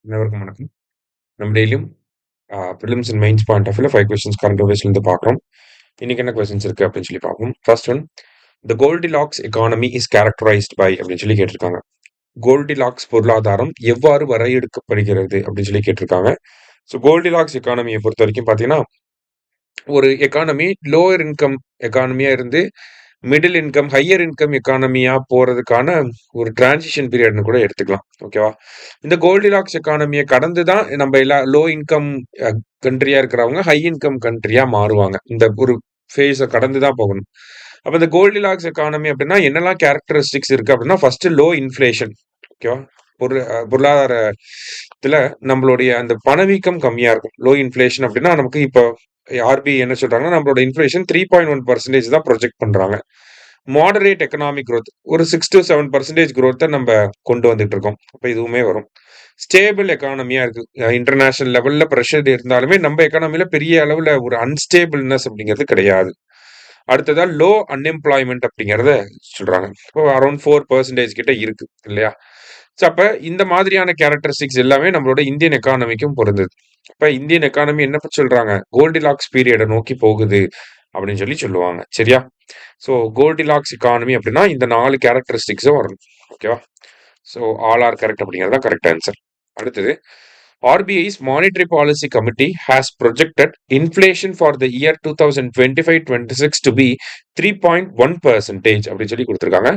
அனைவருக்கும் வணக்கம். நம்ம டெய்லியும் prelims and mains point of வியூல 5 கொஸ்டின்ஸ் கரண்ட் அஃபேர்ஸ்லேருந்து பார்க்குறோம். இன்னைக்கு என்ன கொஸ்டின்ஸ் இருக்கு அப்படின்னு சொல்லி பார்ப்போம். First one, the Goldilocks economy is characterized by அப்படின்னு சொல்லி கேட்டிருக்காங்க. கோல்டிலாக்ஸ் பொருளாதாரம் எவ்வாறு வரையறுக்கப்படுகிறது அப்படின்னு சொல்லி கேட்டிருக்காங்க. ஸோ கோல்டிலாக்ஸ் எக்கானமியை பொறுத்த வரைக்கும் பார்த்தீங்கன்னா, ஒரு எக்கானமி லோயர் இன்கம் எக்கானமியா இருந்து மிடில் இன்கம், ஹையர் இன்கம் எக்கானமியா போறதுக்கான ஒரு டிரான்சிஷன் பீரியட்னு கூட எடுத்துக்கலாம். ஓகேவா? இந்த கோல்டிலாக்ஸ் எக்கானமிய கடந்து தான் நம்ம எல்லா லோ இன்கம் கண்ட்ரியா இருக்கிறவங்க ஹை இன்கம் கண்ட்ரியா மாறுவாங்க. இந்த ஒரு ஃபேஸ கடந்து தான் போகணும். அப்ப இந்த கோல்டிலாக்ஸ் எக்கானமி அப்படின்னா என்னெல்லாம் கேரக்டரிஸ்டிக்ஸ் இருக்கு அப்படின்னா, ஃபர்ஸ்ட் லோ இன்ஃப்ளேஷன். ஓகேவா? பொருளாதாரத்துல நம்மளுடைய அந்த பணவீக்கம் கம்மியா இருக்கும். லோ இன்ஃப்ளேஷன் அப்படின்னா நமக்கு இப்போ ஆர்பிஐ என்ன சொல்றாங்கன்னா, நம்மளோட இன்ஃப்ளேஷன் 3.1% தான் ப்ரொஜெக்ட் பண்றாங்க. மாடரேட் எக்கனாமிக் growth ஒரு 6-7% growth நம்ம கொண்டு வந்துட்டு இருக்கோம். அப்ப இதுவுமே வரும். ஸ்டேபிள் எக்கானமியா இருக்கு. இன்டர்நேஷனல் லெவல்ல பிரஷர் இருந்தாலுமே நம்ம எக்கானமில பெரிய அளவுல ஒரு அன்ஸ்டேபிள்னஸ் அப்படிங்கிறது கிடையாது. அடுத்ததா லோ அன்எம்ப்ளாய்மென்ட் அப்படிங்கிறத சொல்றாங்க. இப்போ அரௌண்ட் 4% கிட்ட இருக்கு இல்லையா? ஸோ அப்ப இந்த மாதிரியான கேரக்டரிஸ்டிக்ஸ் எல்லாமே நம்மளோட இந்தியன் எக்கானமிக்கும் பொருந்தது. அப்ப இந்தியன் எக்கானமி என்ன சொல்றாங்க? கோல்டிலாக்ஸ் பீரியட நோக்கி போகுது அப்படின்னு சொல்லி சொல்லுவாங்க. சரியா? ஸோ கோல்டிலாக்ஸ் எக்கானமி அப்படின்னா இந்த 4 கேரக்டரிஸ்டிக்ஸும் வரணும். ஓகேவா? ஸோ ஆல் ஆர் கரெக்ட் அப்படிங்கிறது தான் கரெக்ட் ஆன்சர். அடுத்தது, RBI's Monetary Policy Committee has projected inflation for the year 2025-26 to be 3.1% அப்படின்னு சொல்லி கொடுத்திருக்காங்க.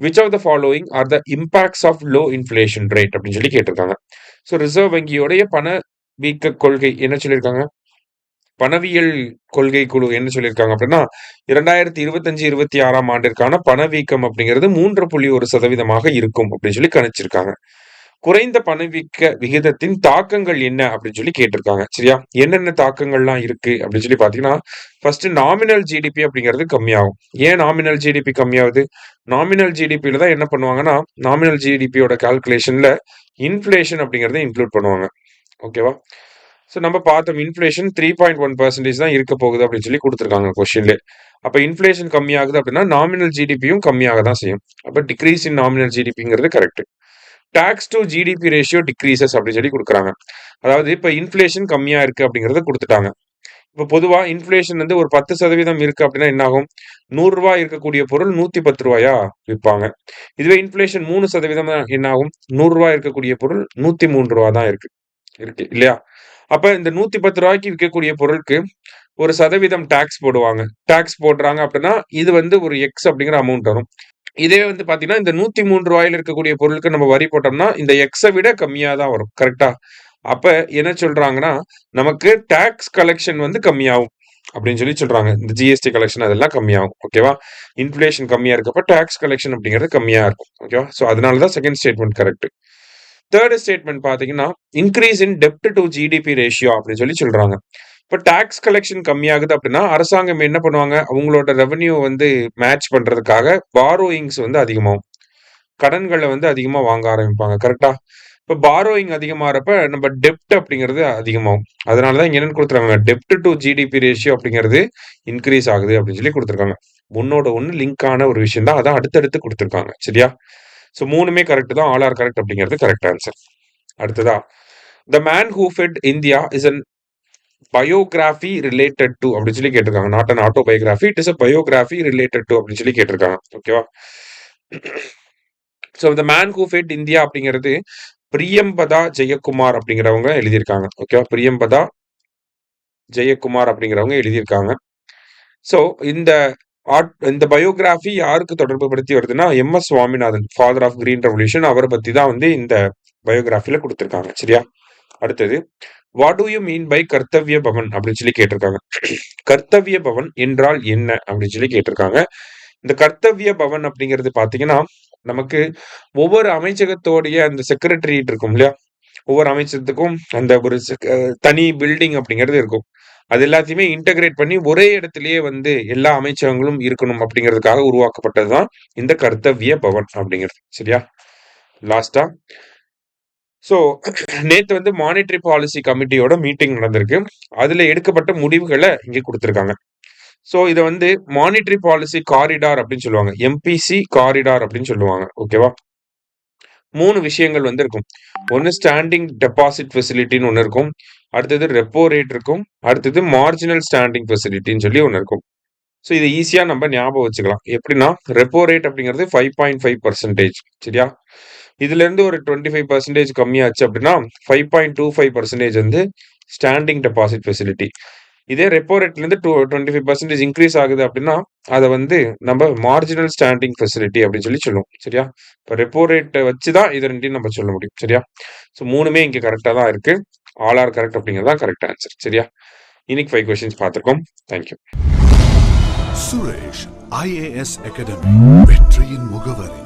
Which of the following are the impacts of low inflation rate அப்படின்னு சொல்லி கேட்டிருக்காங்க. ஸோ ரிசர்வ் வங்கியோடைய பணவீக்க கொள்கை என்ன சொல்லியிருக்காங்க? பணவியல் கொள்கை குழு என்ன சொல்லியிருக்காங்க அப்படின்னா, 2025-26 ஆண்டிற்கான பணவீக்கம் அப்படிங்கிறது 3.1% இருக்கும் அப்படின்னு சொல்லி கணிச்சிருக்காங்க. குறைந்த பணவீக்க விகிதத்தின் தாக்கங்கள் என்ன அப்படின்னு சொல்லி கேட்டிருக்காங்க. சரியா? என்னென்ன தாக்கங்கள்லாம் இருக்கு அப்படின்னு சொல்லி பார்த்தீங்கன்னா, ஃபர்ஸ்ட் நாமினல் ஜிடிபி அப்படிங்கிறது கம்மியாகும். ஏன் நாமினல் ஜிடிபி கம்மியாகுது? நாமினல் ஜிடிபியில தான் என்ன பண்ணுவாங்கன்னா, நாமினல் ஜிடிபியோட கால்குலேஷன்ல இன்ஃப்ளேஷன் அப்படிங்கிறத இன்க்ளூட் பண்ணுவாங்க. ஓகேவா? ஸோ நம்ம பார்த்தோம் இன்ஃப்ளேஷன் 3.1% தான் இருக்க போகுது அப்படின்னு சொல்லி கொடுத்துருக்காங்க கொஸ்டின்ல. அப்ப இன்ஃப்ளேஷன் கம்மியாகுது அப்படின்னா நாமினல் ஜிடிபியும் கம்மியாக தான் செய்யும். அப்ப டிக்ரீஸ் இன் நாமினல் ஜிடிபிங்கிறது correct. Tax to GDP ratio decreases அப்படின்னு சொல்லி கொடுக்குறாங்க. அதாவது இப்ப இன்ஃப்ளேஷன் கம்மியா இருக்கு அப்படிங்கறத கொடுத்துட்டாங்க. இப்ப பொதுவா இன்ஃப்ளேஷன் வந்து ஒரு 10% இருக்கு அப்படின்னா என்ன ஆகும்? ரூ. 100 இருக்கக்கூடிய பொருள் ரூ. 110 விற்பாங்க. இதுவே இன்ஃப்ளேஷன் 3% என்ன ஆகும்? ரூ. 100 இருக்கக்கூடிய பொருள் ரூ. 103 தான் இருக்கு இருக்கு இல்லையா? அப்ப இந்த ரூ. 110 விற்கக்கூடிய பொருளுக்கு ஒரு சதவீதம் டாக்ஸ் போடுவாங்க. டாக்ஸ் போடுறாங்க அப்படின்னா இது வந்து ஒரு எக்ஸ் அப்படிங்கிற அமௌண்ட் வரும். இதே வந்து பாத்தீங்கன்னா இந்த ரூ. 103 இருக்கக்கூடிய பொருளுக்கு நம்ம வரி போட்டோம்னா இந்த எக்ஸை விட கம்மியா தான் வரும். கரெக்டா? அப்ப என்ன சொல்றாங்கன்னா, நமக்கு டாக்ஸ் கலெக்ஷன் வந்து கம்மியாகும் அப்படின்னு சொல்லி சொல்றாங்க. இந்த ஜிஎஸ்டி கலெக்ஷன் அதெல்லாம் கம்மியாகும். ஓகேவா? இன்ஃப்ளேஷன் கம்மியா இருக்கப்ப டாக்ஸ் கலெக்ஷன் அப்படிங்கிறது கம்மியா இருக்கும். ஓகேவா? ஸோ அதனால தான் second statement correct. Third statement பாத்தீங்கன்னா, இன்க்ரீஸ் இன் டெப்ட் டு ஜிடிபி ரேஷியோ அப்படின்னு சொல்லி சொல்றாங்க. இப்ப டாக்ஸ் கலெக்ஷன் கம்மியாகுது அப்படின்னா அரசாங்கம் என்ன பண்ணுவாங்க? அவங்களோட ரெவென்யூ வந்து மேட்ச் பண்றதுக்காக பாரோயிங்ஸ் வந்து அதிகமாகும். கடன்களை வந்து அதிகமா வாங்க ஆரம்பிப்பாங்க. கரெக்டா? இப்ப பாரோயிங் அதிகமாறப்ப நம்ம டெப்ட் அப்படிங்கிறது அதிகமாகும். அதனாலதான் இங்க என்னன்னு கொடுத்துருக்காங்க? டெப்ட் டு ஜிடிபி ரேஷியோ அப்படிங்கிறது இன்க்ரீஸ் ஆகுது அப்படின்னு சொல்லி கொடுத்துருக்காங்க. ஒன்னோட ஒன்னு லிங்க் ஆன ஒரு விஷயம் தான். அதான் அடுத்தடுத்து கொடுத்துருக்காங்க. சரியா? ஸோ 3மே கரெக்ட் தான். ஆல் ஆர் கரெக்ட் அப்படிங்கிறது கரெக்ட் ஆன்சர். அடுத்ததா, the man who fed India is an biography related to அப்படின்னு சொல்லி கேட்டிருக்காங்க. Not an autobiography, it is a biography related to அப்படின்னு சொல்லி கேட்டிருக்காங்க. ஓகேவா? So the man who fed India அப்படிங்கிறது பிரியம்பதா ஜெயக்குமார் அப்படிங்கிறவங்க எழுதியிருக்காங்க. ஓகேவா? பிரியம்பதா ஜெயக்குமார் அப்படிங்கிறவங்க எழுதியிருக்காங்க. ஸோ இந்த பயோகிராஃபி யாருக்கு தொடர்பு படுத்தி வருதுன்னா, M S. Swaminathan, father of green revolution, அவரை பத்தி தான் வந்து இந்த பயோகிராஃபில கொடுத்திருக்காங்க. சரியா? அடுத்தது, what do you mean by Kartavya Bhavan அப்படின்னு சொல்லி கேட்டிருக்காங்க. கர்த்தவ்ய பவன் என்றால் என்ன அப்படின்னு சொல்லி கேட்டிருக்காங்க. இந்த கர்த்தவ்ய பவன் அப்படிங்கிறது பாத்தீங்கன்னா, நமக்கு ஒவ்வொரு அமைச்சகத்தோடைய அந்த செக்ரட்டரியேட் இருக்கும் இல்லையா? ஒவ்வொரு அமைச்சகத்துக்கும் அந்த ஒரு தனி பில்டிங் அப்படிங்கிறது இருக்கும். அது எல்லாத்தையுமே இன்டகிரேட் பண்ணி ஒரே இடத்திலேயே வந்து எல்லா அமைச்சகங்களும் இருக்கணும் அப்படிங்கிறதுக்காக உருவாக்கப்பட்டதுதான் இந்த கர்த்தவ்ய பவன் அப்படிங்கிறது. சரியா? லாஸ்டா, ஸோ நேத்து வந்து மானிட்டரி பாலிசி கமிட்டியோட மீட்டிங் நடந்திருக்கு. அதுல எடுக்கப்பட்ட முடிவுகளை இங்க கொடுத்திருக்காங்க. ஸோ இத வந்து மானிட்டரி பாலிசி காரிடார் அப்படின்னு சொல்லுவாங்க. எம்பிசி காரிடார் அப்படின்னு சொல்லுவாங்க. ஓகேவா? 3 விஷயங்கள் வந்து இருக்கும். ஒண்ணு ஸ்டாண்டிங் டெபாசிட் ஃபெசிலிட்டின்னு ஒண்ணு இருக்கும். அடுத்தது ரெப்போ ரேட் இருக்கும். அடுத்தது மார்ஜினல் ஸ்டாண்டிங் ஃபெசிலிட்டின்னு சொல்லி ஒண்ணு இருக்கும். ஸோ இத ஈஸியா நம்ம ஞாபகம் வச்சுக்கலாம். எப்படின்னா, ரெப்போ ரேட் அப்படிங்கிறது 5.5% சரியா? இதுலேருந்து ஒரு 25% கம்மியாச்சு அப்படின்னா, 5.25% வந்து ஸ்டாண்டிங் டெபாசிட் ஃபெசிலிட்டி. இதே ரெப்போ ரேட்லேருந்து 25% இன்க்ரீஸ் ஆகுது அப்படின்னா, அத வந்து நம்ம மார்ஜினல் ஸ்டாண்டிங் ஃபெசிலிட்டி அப்படின்னு சொல்லி சொல்லுவோம். சரியா? இப்ப ரெப்போ ரேட்ட வச்சு தான் இது 2யும் நம்ம சொல்ல முடியும். சரியா? ஸோ 3மே இங்க கரெக்ட்டா தான் இருக்கு. ஆல் ஆர் கரெக்ட் அப்படிங்கிறது தான் கரெக்ட் ஆன்சர். சரியா? இன்னைக்கு 5 கொஸ்டின்ஸ் பார்த்திருக்கோம். Thank you. Suresh IAS academy வெற்றியின் முகவரி.